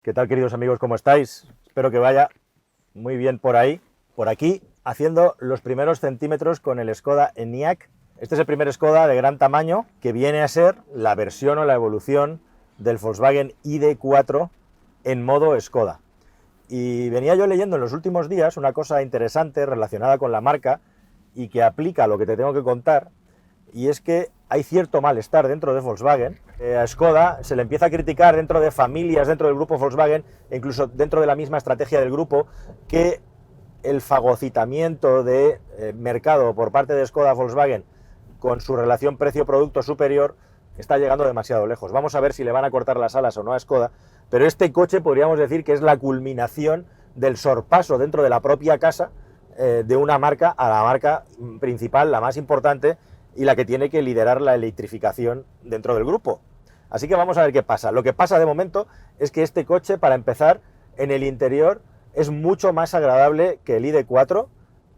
¿Qué tal, queridos amigos? ¿Cómo estáis? Espero que vaya muy bien por ahí, por aquí, haciendo los primeros centímetros con el Škoda Enyaq. Este es el primer Škoda de gran tamaño que viene a ser la versión o la evolución del Volkswagen ID.4 en modo Škoda. Y venía yo leyendo en los últimos días una cosa interesante relacionada con la marca y que aplica a lo que te tengo que contar, y es que hay cierto malestar dentro de Volkswagen. A Škoda se le empieza a criticar dentro de familias, dentro del grupo Volkswagen, e incluso dentro de la misma estrategia del grupo, que el fagocitamiento de mercado por parte de Škoda Volkswagen con su relación precio-producto superior está llegando demasiado lejos. Vamos a ver si le van a cortar las alas o no a Škoda, pero este coche podríamos decir que es la culminación del sorpaso dentro de la propia casa de una marca a la marca principal, la más importante, y la que tiene que liderar la electrificación dentro del grupo. Así que vamos a ver qué pasa. Lo que pasa de momento es que este coche, para empezar, en el interior es mucho más agradable que el ID.4,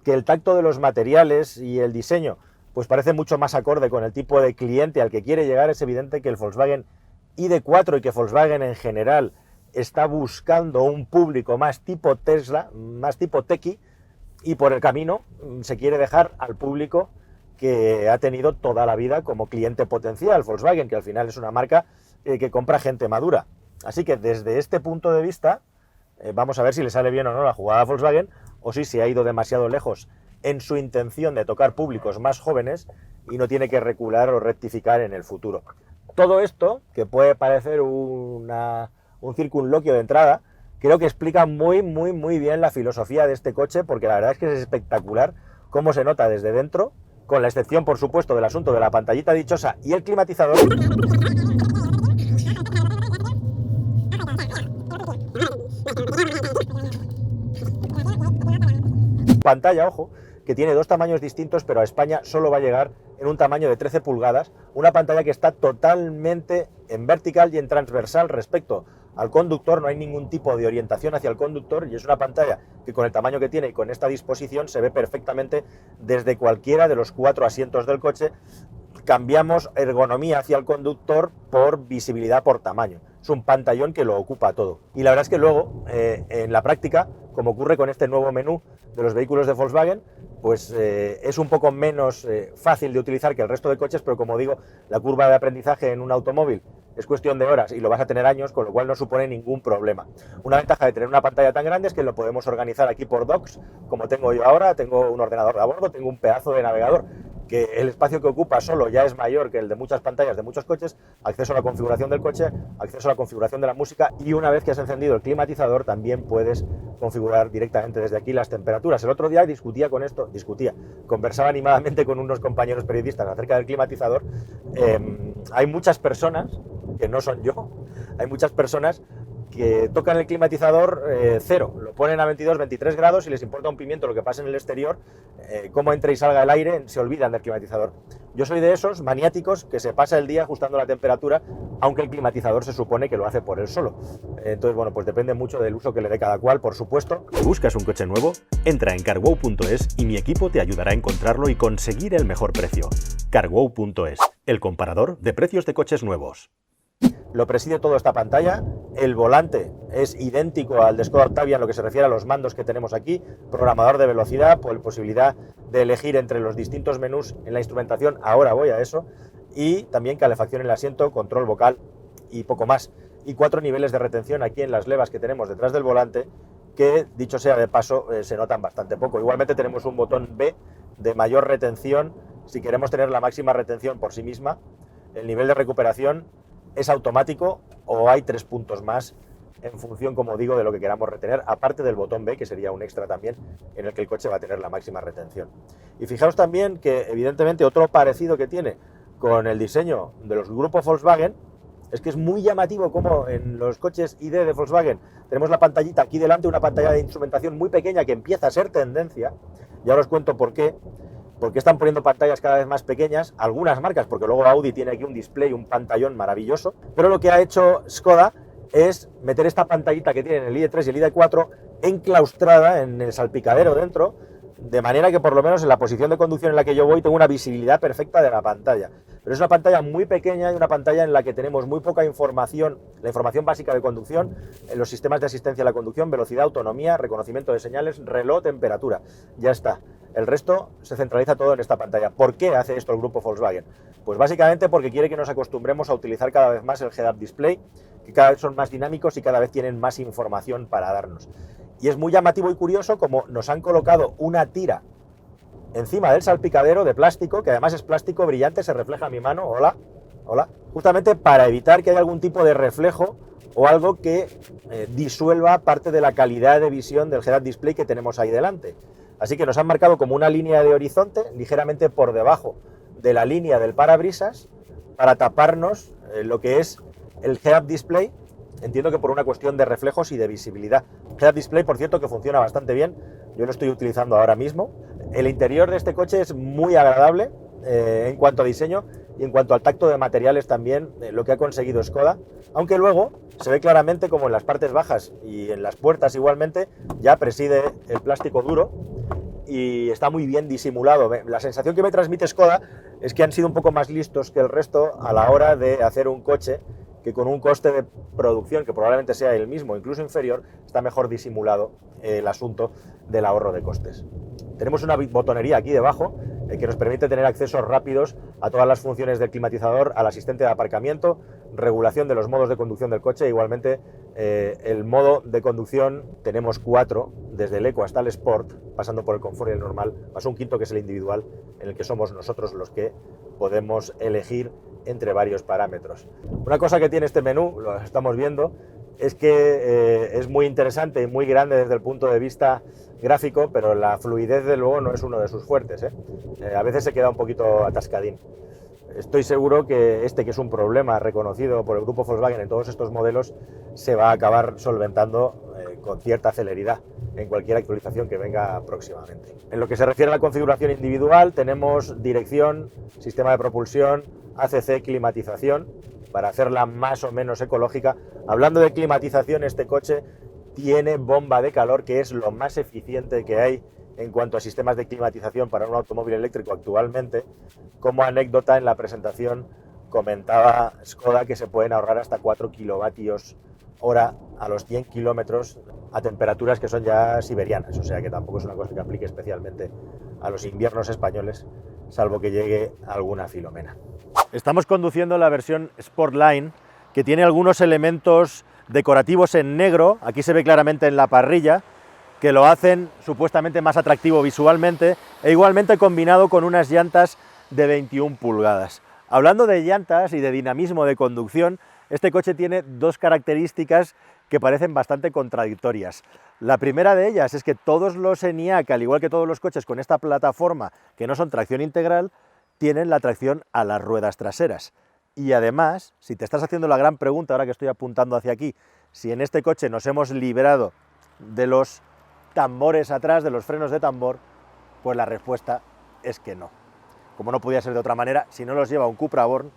que el tacto de los materiales y el diseño pues parece mucho más acorde con el tipo de cliente al que quiere llegar. Es evidente que el Volkswagen ID.4 y que Volkswagen en general está buscando un público más tipo Tesla, más tipo techie, y por el camino se quiere dejar al público que ha tenido toda la vida como cliente potencial Volkswagen, que al final es una marca que compra gente madura. Así que desde este punto de vista, vamos a ver si le sale bien o no la jugada a Volkswagen, o si se ha ido demasiado lejos en su intención de tocar públicos más jóvenes y no tiene que recular o rectificar en el futuro. Todo esto, que puede parecer un circunloquio de entrada, creo que explica muy bien la filosofía de este coche, porque la verdad es que es espectacular cómo se nota desde dentro, con la excepción, por supuesto, del asunto de la pantallita dichosa y el climatizador. Pantalla, ojo, que tiene dos tamaños distintos, pero a España solo va a llegar en un tamaño de 13 pulgadas, una pantalla que está totalmente en vertical y en transversal respecto al conductor. No hay ningún tipo de orientación hacia el conductor, y es una pantalla que con el tamaño que tiene y con esta disposición se ve perfectamente desde cualquiera de los 4 asientos del coche. Cambiamos ergonomía hacia el conductor por visibilidad por tamaño. Es un pantallón que lo ocupa todo. Y la verdad es que luego, en la práctica, como ocurre con este nuevo menú de los vehículos de Volkswagen, pues es un poco menos fácil de utilizar que el resto de coches, pero como digo, la curva de aprendizaje en un automóvil es cuestión de horas y lo vas a tener años, con lo cual no supone ningún problema. Una ventaja de tener una pantalla tan grande es que lo podemos organizar aquí por docks, como tengo yo ahora. Tengo un ordenador a bordo, tengo un pedazo de navegador, que el espacio que ocupa solo ya es mayor que el de muchas pantallas de muchos coches, acceso a la configuración del coche, acceso a la configuración de la música, y una vez que has encendido el climatizador también puedes configurar directamente desde aquí las temperaturas. El otro día conversaba animadamente con unos compañeros periodistas acerca del climatizador. Hay muchas personas, que no son yo, hay muchas personas que tocan el climatizador cero, lo ponen a 22, 23 grados y les importa un pimiento lo que pasa en el exterior, cómo entra y salga el aire, se olvidan del climatizador. Yo soy de esos maniáticos que se pasa el día ajustando la temperatura, aunque el climatizador se supone que lo hace por él solo. Entonces, bueno, pues depende mucho del uso que le dé cada cual, por supuesto. ¿Buscas un coche nuevo? Entra en carwow.es y mi equipo te ayudará a encontrarlo y conseguir el mejor precio. Carwow.es, el comparador de precios de coches nuevos. Lo preside todo esta pantalla. El volante es idéntico al de Škoda Octavia en lo que se refiere a los mandos que tenemos aquí, programador de velocidad, posibilidad de elegir entre los distintos menús en la instrumentación, ahora voy a eso, y también calefacción en el asiento, control vocal y poco más. Y 4 niveles de retención aquí en las levas que tenemos detrás del volante, que, dicho sea de paso, se notan bastante poco. Igualmente tenemos un botón B de mayor retención si queremos tener la máxima retención por sí misma. El nivel de recuperación es automático o hay 3 puntos más en función, como digo, de lo que queramos retener, aparte del botón B, que sería un extra también, en el que el coche va a tener la máxima retención. Y fijaos también que, evidentemente, otro parecido que tiene con el diseño de los grupos Volkswagen es que es muy llamativo como en los coches ID de Volkswagen tenemos la pantallita aquí delante, una pantalla de instrumentación muy pequeña que empieza a ser tendencia. Ya os cuento por qué. Porque están poniendo pantallas cada vez más pequeñas, algunas marcas, porque luego Audi tiene aquí un display, un pantallón maravilloso, pero lo que ha hecho Škoda es meter esta pantallita que tienen el ID.3 y el ID.4 enclaustrada en el salpicadero dentro, de manera que por lo menos en la posición de conducción en la que yo voy tengo una visibilidad perfecta de la pantalla. Pero es una pantalla muy pequeña y una pantalla en la que tenemos muy poca información, la información básica de conducción, en los sistemas de asistencia a la conducción, velocidad, autonomía, reconocimiento de señales, reloj, temperatura. Ya está. El resto se centraliza todo en esta pantalla. ¿Por qué hace esto el grupo Volkswagen? Pues básicamente porque quiere que nos acostumbremos a utilizar cada vez más el head-up display, que cada vez son más dinámicos y cada vez tienen más información para darnos. Y es muy llamativo y curioso como nos han colocado una tira encima del salpicadero de plástico, que además es plástico brillante, se refleja en mi mano, hola, justamente para evitar que haya algún tipo de reflejo o algo que disuelva parte de la calidad de visión del head-up display que tenemos ahí delante. Así que nos han marcado como una línea de horizonte, ligeramente por debajo de la línea del parabrisas, para taparnos lo que es el head-up display, entiendo que por una cuestión de reflejos y de visibilidad. Head-up display, por cierto, que funciona bastante bien, yo lo estoy utilizando ahora mismo. El interior de este coche es muy agradable en cuanto a diseño y en cuanto al tacto de materiales también, lo que ha conseguido Škoda, aunque luego se ve claramente como en las partes bajas y en las puertas igualmente ya preside el plástico duro y está muy bien disimulado. La sensación que me transmite Škoda es que han sido un poco más listos que el resto a la hora de hacer un coche que con un coste de producción que probablemente sea el mismo, incluso inferior, está mejor disimulado el asunto del ahorro de costes. Tenemos una botonería aquí debajo que nos permite tener accesos rápidos a todas las funciones del climatizador, al asistente de aparcamiento, regulación de los modos de conducción del coche. Igualmente, el modo de conducción tenemos 4, desde el Eco hasta el Sport, pasando por el Confort y el normal, más un quinto que es el individual, en el que somos nosotros los que podemos elegir entre varios parámetros. Una cosa que tiene este menú, lo estamos viendo, es que es muy interesante y muy grande desde el punto de vista gráfico, pero la fluidez de luego no es uno de sus fuertes. A veces se queda un poquito atascadín. Estoy seguro que que es un problema reconocido por el grupo Volkswagen en todos estos modelos, se va a acabar solventando con cierta celeridad en cualquier actualización que venga próximamente. En lo que se refiere a la configuración individual, tenemos dirección, sistema de propulsión, ACC, climatización, para hacerla más o menos ecológica. Hablando de climatización, este coche tiene bomba de calor, que es lo más eficiente que hay en cuanto a sistemas de climatización para un automóvil eléctrico actualmente. Como anécdota, en la presentación comentaba Škoda que se pueden ahorrar hasta 4 kilovatios hora a los 100 kilómetros a temperaturas que son ya siberianas, o sea que tampoco es una cosa que aplique especialmente a los inviernos españoles, salvo que llegue alguna Filomena. Estamos conduciendo la versión Sportline, que tiene algunos elementos decorativos en negro, aquí se ve claramente en la parrilla, que lo hacen supuestamente más atractivo visualmente, e igualmente combinado con unas llantas de 21 pulgadas. Hablando de llantas y de dinamismo de conducción, este coche tiene dos características que parecen bastante contradictorias. La primera de ellas es que todos los Enyaq, al igual que todos los coches con esta plataforma que no son tracción integral, tienen la tracción a las ruedas traseras. Y además, si te estás haciendo la gran pregunta, ahora que estoy apuntando hacia aquí, si en este coche nos hemos librado de los tambores atrás, de los frenos de tambor, pues la respuesta es que no. Como no podía ser de otra manera, si no los lleva un Cupra Born,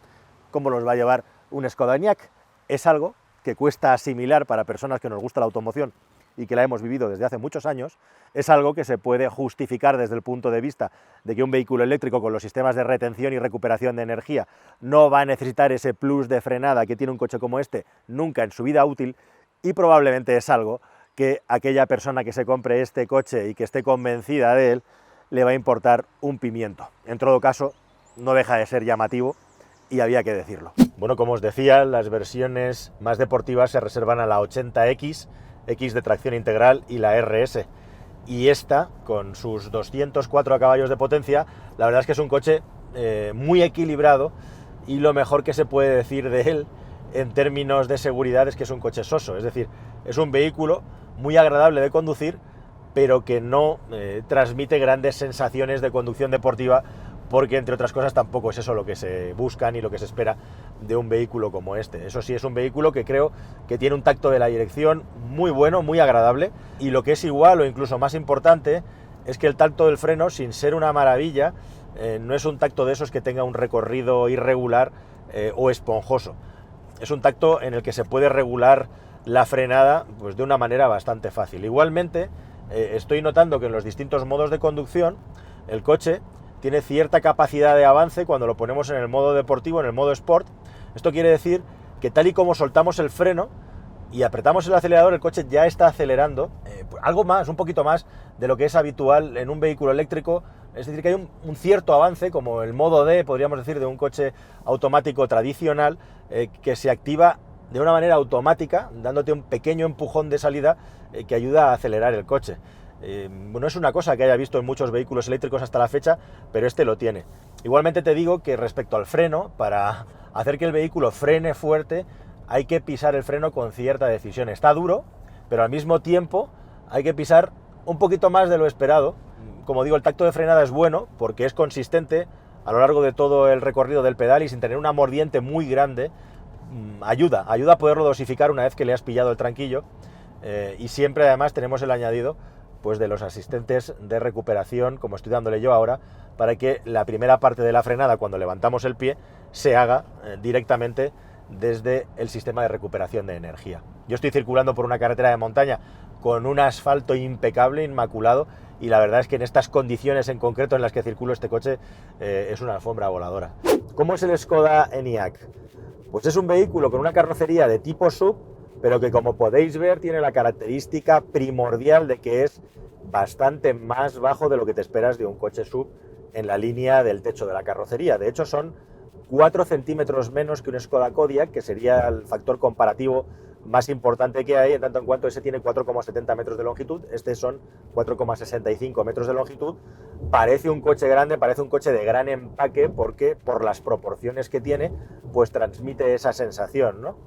¿cómo los va a llevar un Škoda Enyaq? Es algo que cuesta asimilar para personas que nos gusta la automoción y que la hemos vivido desde hace muchos años. Es algo que se puede justificar desde el punto de vista de que un vehículo eléctrico con los sistemas de retención y recuperación de energía no va a necesitar ese plus de frenada que tiene un coche como este nunca en su vida útil, y probablemente es algo que aquella persona que se compre este coche y que esté convencida de él le va a importar un pimiento. En todo caso, no deja de ser llamativo y había que decirlo. Bueno, como os decía, las versiones más deportivas se reservan a la 80X, X de tracción integral, y la RS. Y esta, con sus 204 caballos de potencia, la verdad es que es un coche muy equilibrado, y lo mejor que se puede decir de él en términos de seguridad es que es un coche soso. Es decir, es un vehículo muy agradable de conducir, pero que no transmite grandes sensaciones de conducción deportiva, porque entre otras cosas tampoco es eso lo que se busca ni lo que se espera de un vehículo como este. Eso sí, es un vehículo que creo que tiene un tacto de la dirección muy bueno, muy agradable, y lo que es igual o incluso más importante es que el tacto del freno, sin ser una maravilla, no es un tacto de esos que tenga un recorrido irregular o esponjoso. Es un tacto en el que se puede regular la frenada pues de una manera bastante fácil. Igualmente, estoy notando que en los distintos modos de conducción el coche tiene cierta capacidad de avance cuando lo ponemos en el modo deportivo, en el modo Sport. Esto quiere decir que tal y como soltamos el freno y apretamos el acelerador, el coche ya está acelerando algo más, un poquito más de lo que es habitual en un vehículo eléctrico. Es decir, que hay un cierto avance, como el modo D, podríamos decir, de un coche automático tradicional, que se activa de una manera automática, dándote un pequeño empujón de salida que ayuda a acelerar el coche. No es una cosa que haya visto en muchos vehículos eléctricos hasta la fecha, pero este lo tiene. Igualmente te digo que respecto al freno, para hacer que el vehículo frene fuerte, hay que pisar el freno con cierta decisión. Está duro, pero al mismo tiempo hay que pisar un poquito más de lo esperado. Como digo, el tacto de frenada es bueno porque es consistente a lo largo de todo el recorrido del pedal y sin tener una mordiente muy grande, ayuda a poderlo dosificar una vez que le has pillado el tranquillo. Y siempre además tenemos el añadido pues de los asistentes de recuperación, como estoy dándole yo ahora, para que la primera parte de la frenada, cuando levantamos el pie, se haga directamente desde el sistema de recuperación de energía. Yo estoy circulando por una carretera de montaña con un asfalto impecable, inmaculado, y la verdad es que en estas condiciones en concreto en las que circulo este coche es una alfombra voladora. ¿Cómo es el Skoda Enyaq? Pues es un vehículo con una carrocería de tipo SUV, pero que, como podéis ver, tiene la característica primordial de que es bastante más bajo de lo que te esperas de un coche SUV en la línea del techo de la carrocería. De hecho, son 4 centímetros menos que un Skoda Kodiaq, que sería el factor comparativo más importante que hay, en tanto en cuanto ese tiene 4,70 metros de longitud, este son 4,65 metros de longitud. Parece un coche grande, parece un coche de gran empaque, porque por las proporciones que tiene, pues transmite esa sensación, ¿no?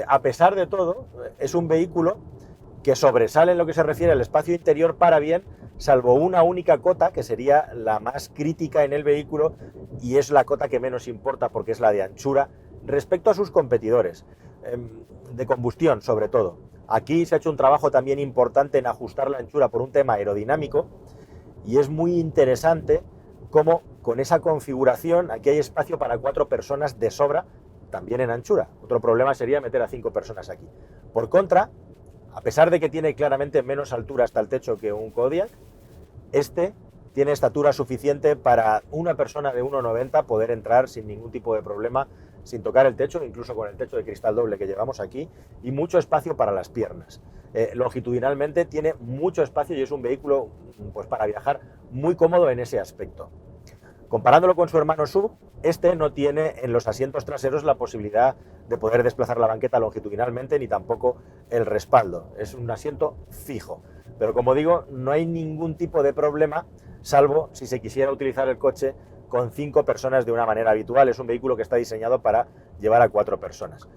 A pesar de todo, es un vehículo que sobresale en lo que se refiere al espacio interior para bien, salvo una única cota, que sería la más crítica en el vehículo, y es la cota que menos importa porque es la de anchura respecto a sus competidores, de combustión sobre todo. Aquí se ha hecho un trabajo también importante en ajustar la anchura por un tema aerodinámico, y es muy interesante cómo con esa configuración aquí hay espacio para 4 personas de sobra, también en anchura. Otro problema sería meter a 5 personas aquí. Por contra, a pesar de que tiene claramente menos altura hasta el techo que un Kodiaq, este tiene estatura suficiente para una persona de 1,90 poder entrar sin ningún tipo de problema, sin tocar el techo, incluso con el techo de cristal doble que llevamos aquí, y mucho espacio para las piernas. Longitudinalmente tiene mucho espacio y es un vehículo pues, para viajar muy cómodo en ese aspecto. Comparándolo con su hermano SUV, este no tiene en los asientos traseros la posibilidad de poder desplazar la banqueta longitudinalmente, ni tampoco el respaldo. Es un asiento fijo. Pero como digo, no hay ningún tipo de problema, salvo si se quisiera utilizar el coche con 5 personas de una manera habitual. Es un vehículo que está diseñado para llevar a 4 personas.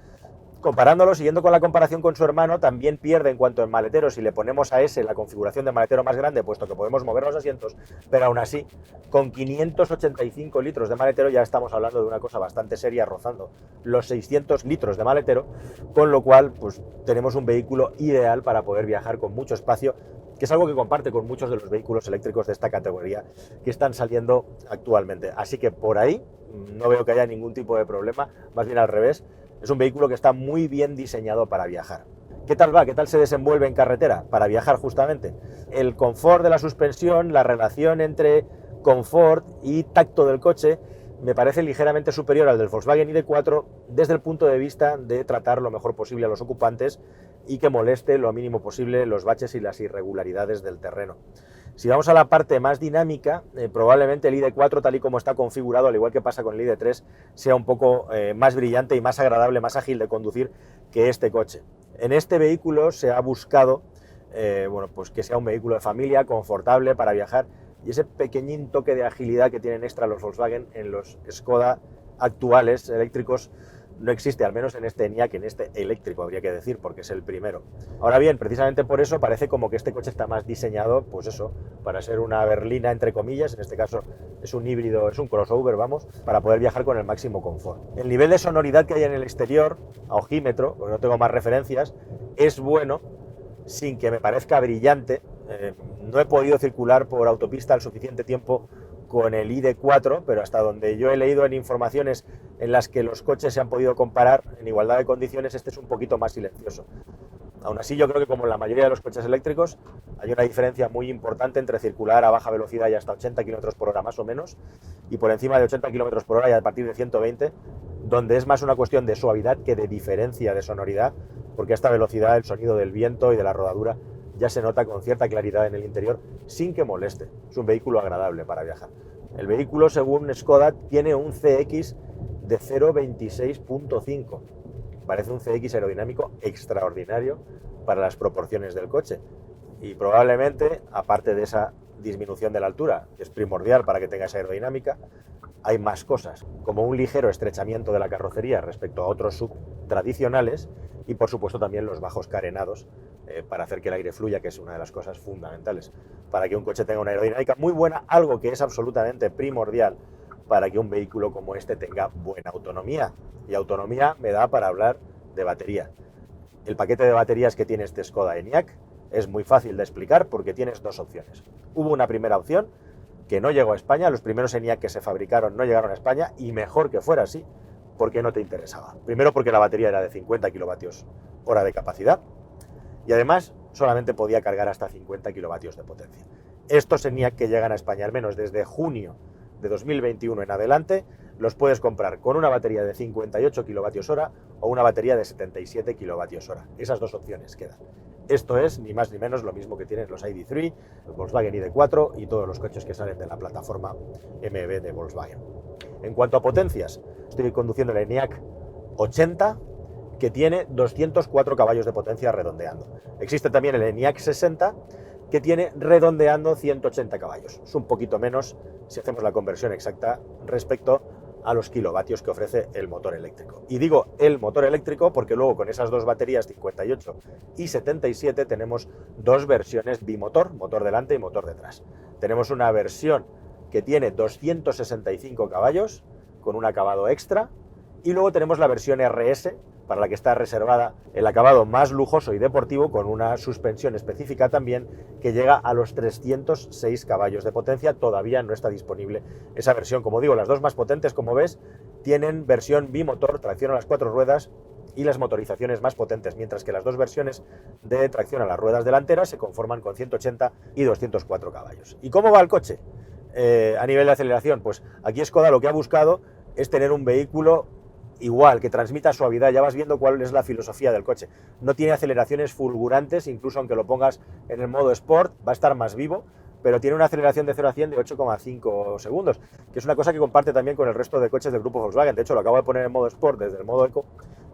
Comparándolo, siguiendo con la comparación con su hermano, también pierde en cuanto en maletero si le ponemos a ese la configuración de maletero más grande, puesto que podemos mover los asientos, pero aún así, con 585 litros de maletero ya estamos hablando de una cosa bastante seria, rozando los 600 litros de maletero, con lo cual pues tenemos un vehículo ideal para poder viajar con mucho espacio, que es algo que comparte con muchos de los vehículos eléctricos de esta categoría que están saliendo actualmente. Así que por ahí no veo que haya ningún tipo de problema, más bien al revés. Es un vehículo que está muy bien diseñado para viajar. ¿Qué tal va? ¿Qué tal se desenvuelve en carretera? Para viajar justamente. El confort de la suspensión, la relación entre confort y tacto del coche, me parece ligeramente superior al del Volkswagen ID4 desde el punto de vista de tratar lo mejor posible a los ocupantes y que moleste lo mínimo posible los baches y las irregularidades del terreno. Si vamos a la parte más dinámica, probablemente el ID4, tal y como está configurado, al igual que pasa con el ID3, sea un poco más brillante y más agradable, más ágil de conducir que este coche. En este vehículo se ha buscado pues que sea un vehículo de familia, confortable para viajar, y ese pequeñín toque de agilidad que tienen extra los Volkswagen en los Skoda actuales eléctricos no existe, al menos en este Enyaq, en este eléctrico habría que decir, porque es el primero. Ahora bien, precisamente por eso parece como que este coche está más diseñado, pues eso, para ser una berlina entre comillas, en este caso es un híbrido, es un crossover, vamos, para poder viajar con el máximo confort. El nivel de sonoridad que hay en el exterior, a ojímetro, porque no tengo más referencias, es bueno, sin que me parezca brillante. No he podido circular por autopista el suficiente tiempo con el ID4, pero hasta donde yo he leído en informaciones en las que los coches se han podido comparar en igualdad de condiciones, este es un poquito más silencioso. Aún así, yo creo que como en la mayoría de los coches eléctricos, hay una diferencia muy importante entre circular a baja velocidad y hasta 80 km por hora más o menos, y por encima de 80 km por hora y a partir de 120, donde es más una cuestión de suavidad que de diferencia de sonoridad, porque a esta velocidad el sonido del viento y de la rodadura ya se nota con cierta claridad en el interior sin que moleste. Es un vehículo agradable para viajar. El vehículo, según Skoda, tiene un CX de 0,26.5. Parece un CX aerodinámico extraordinario para las proporciones del coche. Y probablemente, aparte de esa disminución de la altura, que es primordial para que tenga esa aerodinámica, hay más cosas, como un ligero estrechamiento de la carrocería respecto a otros SUV tradicionales y, por supuesto, también los bajos carenados para hacer que el aire fluya, que es una de las cosas fundamentales para que un coche tenga una aerodinámica muy buena, algo que es absolutamente primordial para que un vehículo como este tenga buena autonomía. Y autonomía me da para hablar de batería. El paquete de baterías que tiene este Skoda Enyaq es muy fácil de explicar porque tienes dos opciones. Hubo una primera opción que no llegó a España, los primeros Enyaq que se fabricaron no llegaron a España, y mejor que fuera así, porque no te interesaba. Primero porque la batería era de 50 kilovatios hora de capacidad y además solamente podía cargar hasta 50 kilovatios de potencia. Estos Enyaq que llegan a España, al menos desde junio de 2021 en adelante, los puedes comprar con una batería de 58 kilovatios hora o una batería de 77 kilovatios hora. Esas dos opciones quedan. Esto es ni más ni menos lo mismo que tienen los ID.3, el Volkswagen ID.4 y todos los coches que salen de la plataforma MB de Volkswagen. En cuanto a potencias, estoy conduciendo el Enyaq 80, que tiene 204 caballos de potencia redondeando. Existe también el Enyaq 60, que tiene redondeando 180 caballos. Es un poquito menos si hacemos la conversión exacta respecto a los kilovatios que ofrece el motor eléctrico. Y digo el motor eléctrico porque luego con esas dos baterías 58 y 77 tenemos dos versiones bimotor, motor delante y motor detrás. Tenemos una versión que tiene 265 caballos con un acabado extra y luego tenemos la versión RS, para la que está reservada el acabado más lujoso y deportivo, con una suspensión específica también que llega a los 306 caballos de potencia. Todavía no está disponible esa versión. Como digo, las dos más potentes, como ves, tienen versión bimotor, tracción a las 4 ruedas y las motorizaciones más potentes, mientras que las dos versiones de tracción a las ruedas delanteras se conforman con 180 y 204 caballos. ¿Y cómo va el coche? A nivel de aceleración, pues aquí Skoda lo que ha buscado es tener un vehículo igual, que transmita suavidad. Ya vas viendo cuál es la filosofía del coche. No tiene aceleraciones fulgurantes, incluso aunque lo pongas en el modo Sport, va a estar más vivo, pero tiene una aceleración de 0 a 100 de 8,5 segundos, que es una cosa que comparte también con el resto de coches del grupo Volkswagen. De hecho, lo acabo de poner en modo Sport desde el modo Eco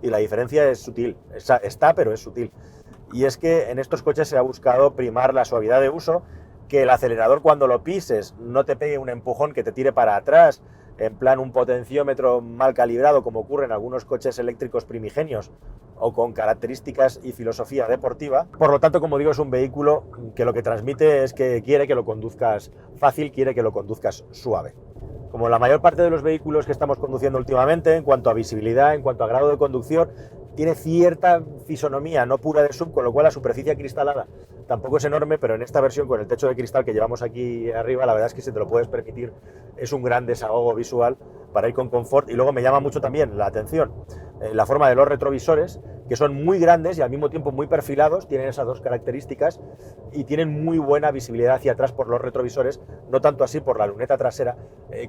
y la diferencia es sutil. Está, pero es sutil. Y es que en estos coches se ha buscado primar la suavidad de uso, que el acelerador cuando lo pises no te pegue un empujón que te tire para atrás, en plan un potenciómetro mal calibrado, como ocurre en algunos coches eléctricos primigenios o con características y filosofía deportiva. Por lo tanto, como digo, es un vehículo que lo que transmite es que quiere que lo conduzcas fácil, quiere que lo conduzcas suave. Como la mayor parte de los vehículos que estamos conduciendo últimamente, en cuanto a visibilidad, en cuanto a grado de conducción, tiene cierta fisonomía no pura de SUV, con lo cual la superficie acristalada tampoco es enorme, pero en esta versión con el techo de cristal que llevamos aquí arriba, la verdad es que si te lo puedes permitir, es un gran desahogo visual para ir con confort. Y luego me llama mucho también la atención la forma de los retrovisores, que son muy grandes y al mismo tiempo muy perfilados, tienen esas dos características y tienen muy buena visibilidad hacia atrás por los retrovisores, no tanto así por la luneta trasera,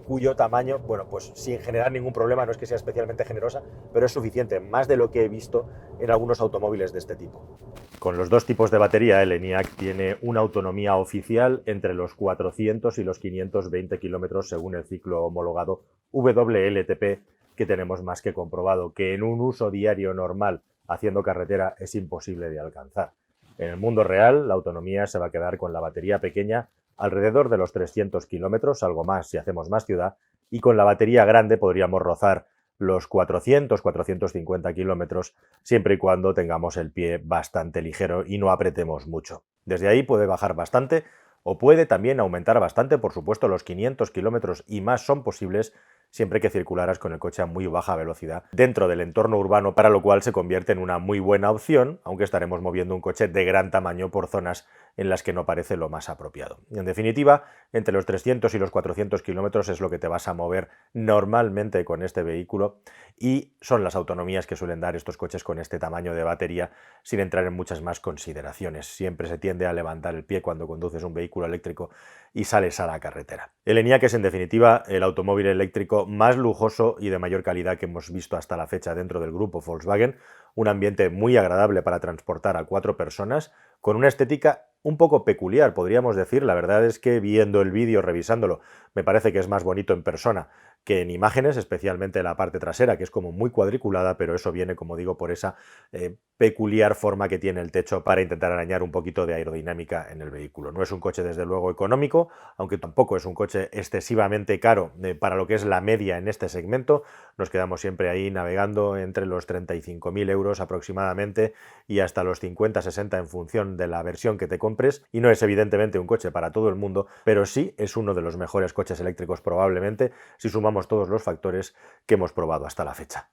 cuyo tamaño, bueno, pues sin generar ningún problema, no es que sea especialmente generosa, pero es suficiente, más de lo que he visto en algunos automóviles de este tipo. Con los dos tipos de batería, el Enyaq tiene una autonomía oficial entre los 400 y los 520 kilómetros según el ciclo homologado WLTP, que tenemos más que comprobado que en un uso diario normal haciendo carretera es imposible de alcanzar. En el mundo real, la autonomía se va a quedar con la batería pequeña alrededor de los 300 kilómetros, algo más si hacemos más ciudad, y con la batería grande podríamos rozar los 400-450 kilómetros, siempre y cuando tengamos el pie bastante ligero y no apretemos mucho. Desde ahí puede bajar bastante o puede también aumentar bastante, por supuesto los 500 kilómetros y más son posibles siempre que circularas con el coche a muy baja velocidad dentro del entorno urbano, para lo cual se convierte en una muy buena opción, aunque estaremos moviendo un coche de gran tamaño por zonas en las que no parece lo más apropiado. Y en definitiva, entre los 300 y los 400 kilómetros es lo que te vas a mover normalmente con este vehículo, y son las autonomías que suelen dar estos coches con este tamaño de batería, sin entrar en muchas más consideraciones. Siempre se tiende a levantar el pie cuando conduces un vehículo eléctrico y sales a la carretera. El ENIAC es en definitiva el automóvil eléctrico más lujoso y de mayor calidad que hemos visto hasta la fecha dentro del grupo Volkswagen, un ambiente muy agradable para transportar a 4 personas, con una estética un poco peculiar, podríamos decir. La verdad es que viendo el vídeo, revisándolo, me parece que es más bonito en persona que en imágenes, especialmente la parte trasera, que es como muy cuadriculada, pero eso viene, como digo, por esa peculiar forma que tiene el techo para intentar arañar un poquito de aerodinámica en el vehículo. No es un coche, desde luego, económico, aunque tampoco es un coche excesivamente caro para lo que es la media en este segmento. Nos quedamos siempre ahí navegando entre los 35.000 euros aproximadamente y hasta los 50-60 en función de la versión que te compres, y no es evidentemente un coche para todo el mundo, pero sí es uno de los mejores coches eléctricos probablemente, si sumamos todos los factores que hemos probado hasta la fecha.